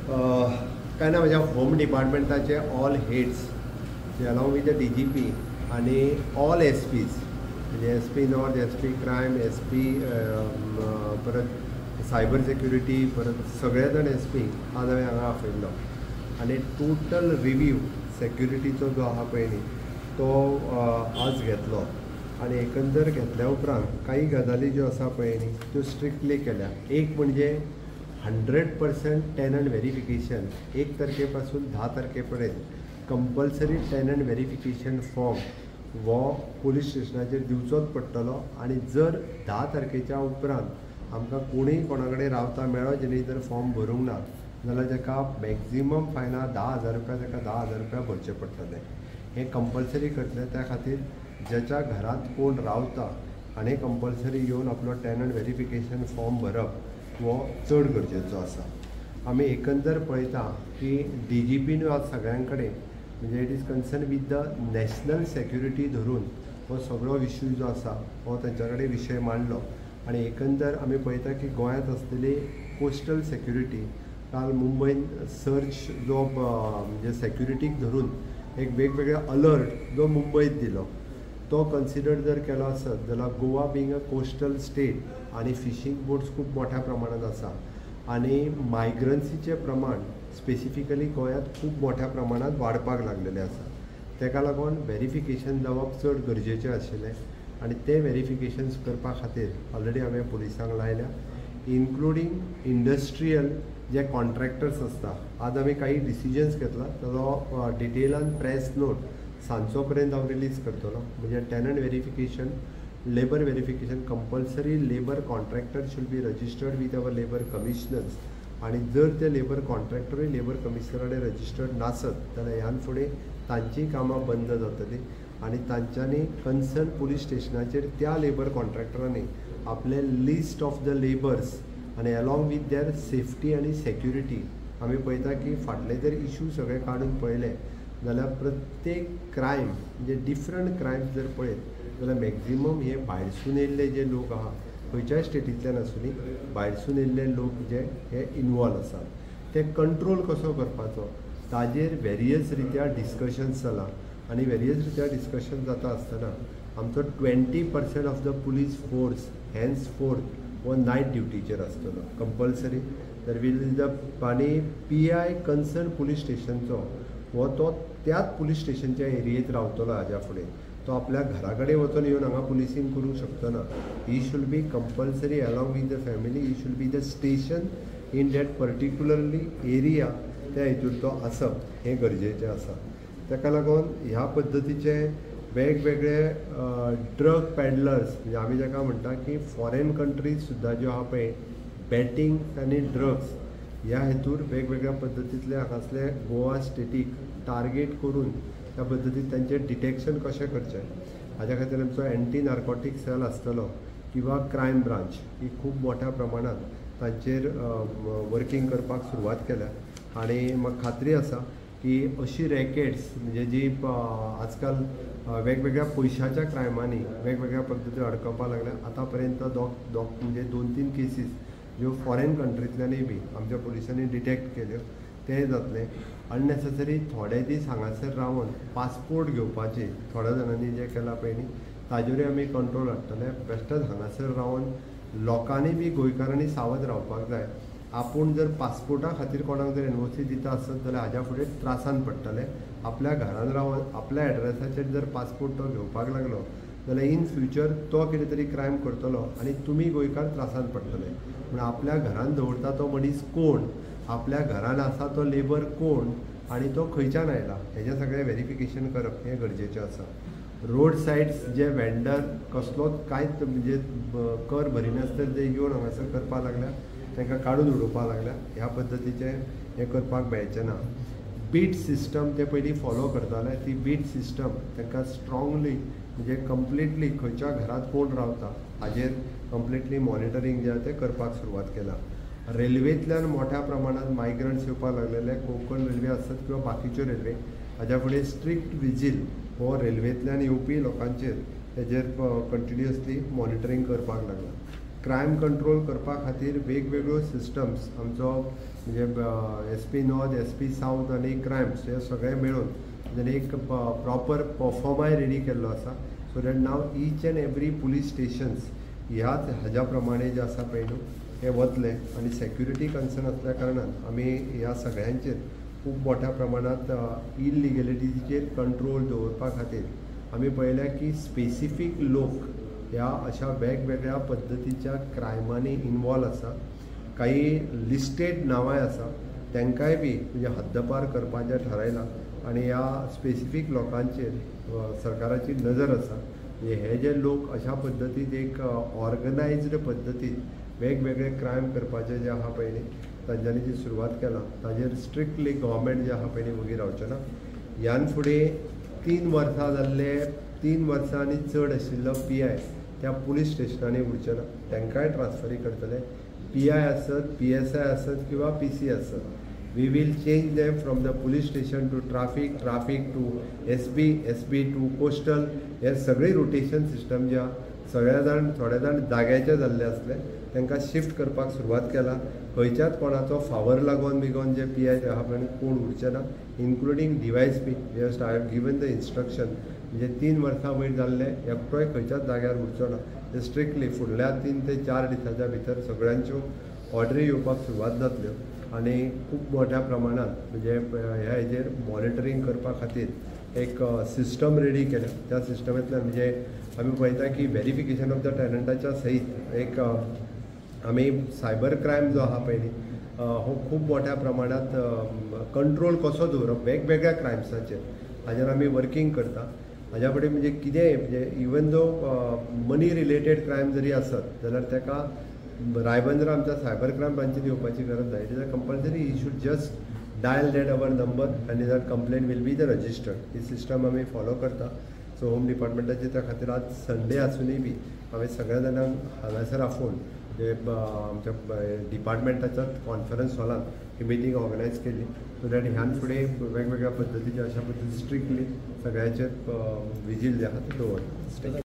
काय ना माझ्या होम डिपार्टमेंटाचे ऑल हेड्स जे अलॉंग विथ द DGP आणि ऑल SPs म्हणजे SP north, SP crime, SP परत सायबर सिक्युरिटी, परत सगळे जण SP आज हांवें हांगा आपयल्लो आनी टोटल रिव्यू सेक्युरिटीचो जो आहा पळय न्ही तो आज घेतलो आणि एकंदर घेतल्या उपरांत काही गजाली ज्यो आसा पळय न्ही त्यो स्ट्रिक्टली केल्या. एक म्हणजे 100% टेनंट व्हेरिफिकेशन 1 तारखेपासून 10 तारखेपर्यंत कंपल्सरी टेनंट व्हेरिफिकेशन फॉर्म वो पोलीस स्टेशनाचेर दिवचोच पडटलो आणि जर 10 तारखेच्या उपरांत आमकां कोणीय कोणा कडेन रावता मेळ्ळो जेणे जर फॉर्म भरूंक ना जाल्यार ताका मॅक्झिमम फायना 10,000 रुपया ताका 10,000 रुपया भरचे पडटले. हे कंपल्सरी करतले त्या खातीर ज्याच्या घरात कोण रावता आनी कंपल्सरी येवन आपलो टेनंट व्हेरिफिकेशन फॉर्म भरप वो चड गरजेचो आसा. आमी एकंदर पळयता की DGPन आज सगळ्यां कडेन म्हणजे it is concern with the national security धरून हो सगळो इश्यू जो आसा हो तांच्या कडेन विशय मांडलो आणि एकंदर आमी पळयता की गोंयांत आसलेली कोस्टल सेक्युरिटी काल मुंबयन सर्च जो म्हणजे सेक्युरिटीक धरून एक वेगवेगळे अलर्ट जो मुंबयत दिलो तो कन्सिडर जर केलो आसत जाल्यार Goa being a coastal state आणि फिशींग बोट्स खूब मोठ्या प्रमाणात आसा आणि मायग्रन्सीचे प्रमाण स्पेसिफिकली गोंयांत खूब मोठ्या प्रमाणात वाडपाक लागलेले आसा. तेका लागून व्हेरिफिकेशन जावप चड गरजेचें आशिल्लें आणि ते व्हेरिफिकेशन्स करपा खातीर ऑलरेडी हांवें पुलिसांक लायल्या इन्क्लुडींग इंडस्ट्रियल जे कॉन्ट्रॅक्टर्स आसता. आज आमी काही डिसिजन्स घेतला ताजो डिटेलान प्रेस नोट सांजचो पर्यंत हांव रिलीज करतलो. म्हणजे tenant verification, labour verification compulsory labour contractor should be registered with our labour commissioners आणि जर ते लेबर कॉन्ट्रॅक्टरूय लेबर कमिशनरा कडेन रजिस्टर्ड नासत जाल्यार ह्यान फुडें तांचीं कामां बंद जातलीं आणि तांच्यांनी कन्सर्न पुलीस स्टेशनाचेर त्या लेबर कॉन्ट्रॅक्टरांनी आपले लिस्ट ऑफ द लेबर्स आणि अलॉंग वीथ देअर सेफ्टी आणि सेक्युरिटी आमी पळयता की फाटले जर इश्यू सगळे काडून पळयले जाल्यार प्रत्येक क्रायम म्हणजे डिफरंट क्रायम्स जर पळयत जाल्यार मॅक्झिमम हे भायरसून येयल्ले जे लोक आहा खंयच्याय स्टेटींतल्यान आसुनी भायरसून येयल्ले लोक जे हे इनवॉल्व आसात ते कंट्रोल कसो करपाचो ताजेर वेरियस रित्या डिस्कशन्स जाला आणि वेरियस रित्या डिस्कशन जाता आसतना आमचो 20% of the police force hence fourth वो नायट ड्युटीचेर आसतलो कंपल्सरी. तर वील द आनी PI कन्सर्न पुलीस स्टेशनचो वो तो त्याच पुलीस स्टेशनच्या एरियेत रावतलो हाज्या फुडें. तो आपल्या घरा कडेन वचून येवन हांगा पुलिसींग करूंक शकतो ना. He should be compulsory along with the family. He should be the station in that particularly area त्या हितून तो आसप हें गरजेचें आसा. ताका लागून ह्या पद्दतीचे वेगवेगळे ड्रग पॅडलर्स म्हणजे आमी जाका म्हणटा की फॉरेन कंट्रीज सुद्दां ज्यो आहा पळय बॅटींग आनी ड्रग्स ह्या हेतूर वेगवेगळ्या पद्दतींतले हांगासले गोवा स्टेटीक टार्गेट करून त्या पद्दतीन तांचें डिटेक्शन कशें करचें हाज्या खातीर आमचो एंटी नार्कोटीक सेल आसतलो किंवा क्रायम ब्रांच ही खूब मोठ्या प्रमाणात तांचेर वर्किंग करपाक सुरवात केल्या आणि म्हाका खात्री आसा की अशी रॅकेट्स म्हणजे जी आजकाल वेगवेगळ्या पयशाच्या क्रायमांनी वेगवेगळ्या पद्दतीन अडकवपाक लागल्या. आतां पर्यंत म्हणजे 2-3 केसीस ज्यो फॉरेन कंट्रींतल्यानय बी आमच्या पुलिसांनी डिटेक्ट केल्यो ते जातले. अननेसेसरी थोडे दीस हांगासर रावन पासपोर्ट घेवपाचे थोड्या जाणांनी जे केलां पळय न्ही ताजेरूय आमी कंट्रोल हाडटले. बेश्टच हांगासर रावन लोकांनी बी गोंयकारांनी सावध रावपाक जाय. आपूण जर पासपोर्टा खातीर कोणाक जर NOC दिता आसत जाल्यार हाज्या फुडें त्रासान पडटले. आपल्या घरान रावन आपल्या एड्रेसाचेर जर पासपोर्ट तो घेवपाक लागलो जाल्यार इन फ्युचर तो कितें तरी क्रायम करतलो आनी तुमी गोंयकार त्रासान पडटले. पूण आपल्या घरान दवरता तो मनीस कोण, आपल्या घरान आसा तो लेबर कोण आणि तो खंयच्यान आयला हेजें सगळें व्हेरिफिकेशन करप हें गरजेचें आसा. रोड सायड्स जे वेंडर कसलोच कांयच म्हणजे कर भरिनासतना जे येवन हांगासर करपाक लागल्या तांकां काडून उडोवपाक लागल्या. ह्या पद्दतीचें हें करपाक मेळचें ना. बीट सिस्टम ते पयलीं फॉलो करताले ती बीट सिस्टम तांकां स्ट्रॉंगली म्हणजे कंप्लिटली खंयच्या घरात कोण रावता हाजेर कंप्लिटली मॉनिटरींग जे तें करपाक सुरवात केला. रेल्वेंतल्यान मोठ्या प्रमाणात मायग्रंट्स येवपाक लागलेले. कोंकण रेल्वे आसत किंवा बाकीच्यो रेल्वे हाज्या फुडें स्ट्रिक्ट विजील हो रेल्वेंतल्यान येवपी लोकांचेर हेजेर कंटिन्युअसली मॉनिटरींग करपाक लागला. क्रायम कंट्रोल करपा खातीर वेगवेगळ्यो सिस्टम्स आमचो म्हणजे SP नॉर्थ, SP सावथ आनी क्रायम्स हे सगळे मेळून ताणें एक प्रॉपर परफॉर्माय रेडी केल्लो आसा. So that now each end every police stations ह्याच हाज्या प्रमाणे जे आसा पळय न्हू हे वतले आनी सेक्युरिटी कन्सर्न आसल्या कारणान आमी ह्या सगळ्यांचेर खूब मोठ्या प्रमाणात इलिगॅलिटीचेर कंट्रोल दवरपा खातीर आमी पळयल्या की स्पेसिफीक लोक ह्या अशा वेगवेगळ्या पद्दतीच्या क्रायमांनी इन्वॉल्व आसा. काही लिस्टेड नांवांय आसा तांकांय बी म्हणजे हद्दपार करपाचें थारायलां आनी ह्या स्पेसिफीक लोकांचेर सरकाराची नजर आसा. म्हणजे हे जे लोक अशा पद्दतीन एक ऑर्गनायज्ड पद्दतीन वेगवेगळे क्रायम करपाचे जे आहा पळय न्ही तांच्यांनी जी सुरवात केला ताजेर स्ट्रिक्टली गव्हर्मेंट जे आहा पळय न्ही वगी रावचें ना. ह्यान फुडें 3 वर्सां जाल्ले 3 वर्सां आनी चड आशिल्लो PI त्या पुलीस स्टेशनांनी उरचे ना, तांकांय ट्रान्सफरी करतले. PI आसत, PSI आसत किंवा PC आसत. We will change them from the police station to traffic to SB to coastal. हे सगळी रोटेशन सिस्टम जे सगळे जाण थोडे जाण जाग्याचे जाल्ले आसले तांकां शिफ्ट करपाक सुरवात केला. खंयच्याच कोणाचो फावर लागोन बिगोन जे PI ते आहा पळय कोण उरचे ना, including DYSP. Just I have given the instruction म्हणजे 3 वर्सां वयर जाल्ले एकटोय खंयच्याच जाग्यार उरचो ना. ते स्ट्रिक्टली फुडल्या 3 ते 4 दिसांच्या भितर सगळ्यांच्यो ऑर्डरी येवपाक सुरवात जातल्यो आनी खूब मोठ्या प्रमाणात म्हणजे ह्या हेजेर मॉनिटरींग करपा खातीर एक सिस्टम रेडी केल्या. त्या सिस्टमांतल्यान म्हणजे आमी पळयता की व्हेरिफिकेशन ऑफ द टॅलंटाच्या सयत एक आमी सायबर क्रायम जो आहा पळय न्ही हो खूब मोठ्या प्रमाणात कंट्रोल कसो दवरप वेगवेगळ्या क्रायम्साचेर हाजेर आमी वर्किंग करता. हाज्या फुडें म्हणजे कितेंय म्हणजे इवन दो मनी रिलेटेड क्रायम जरी आसत जाल्यार ताका रायबंद्रा आमच्या सायबर क्रायम ब्रांचीन येवपाची गरज ना. It is a compulsory. He should just dial that our number आनी that complaint will be the registered. ही सिस्टम आमी फॉलो करता. सो होम डिपार्टमेंटाचे त्या खातीर आज संडे आसुनूय बी हांवें सगळ्या जाणांक हांगासर आफोवन जे आमच्या डिपार्टमेंटाच्याच कॉन्फरन्स हॉलान ही मिटींग ऑर्गनायज केली. सो दॅट ह्यान फुडें वेगवेगळ्या पद्दतीचे अशा पद्दतीन स्ट्रिक्टली सगळ्याचेर विजील जे आहा ते दवरता.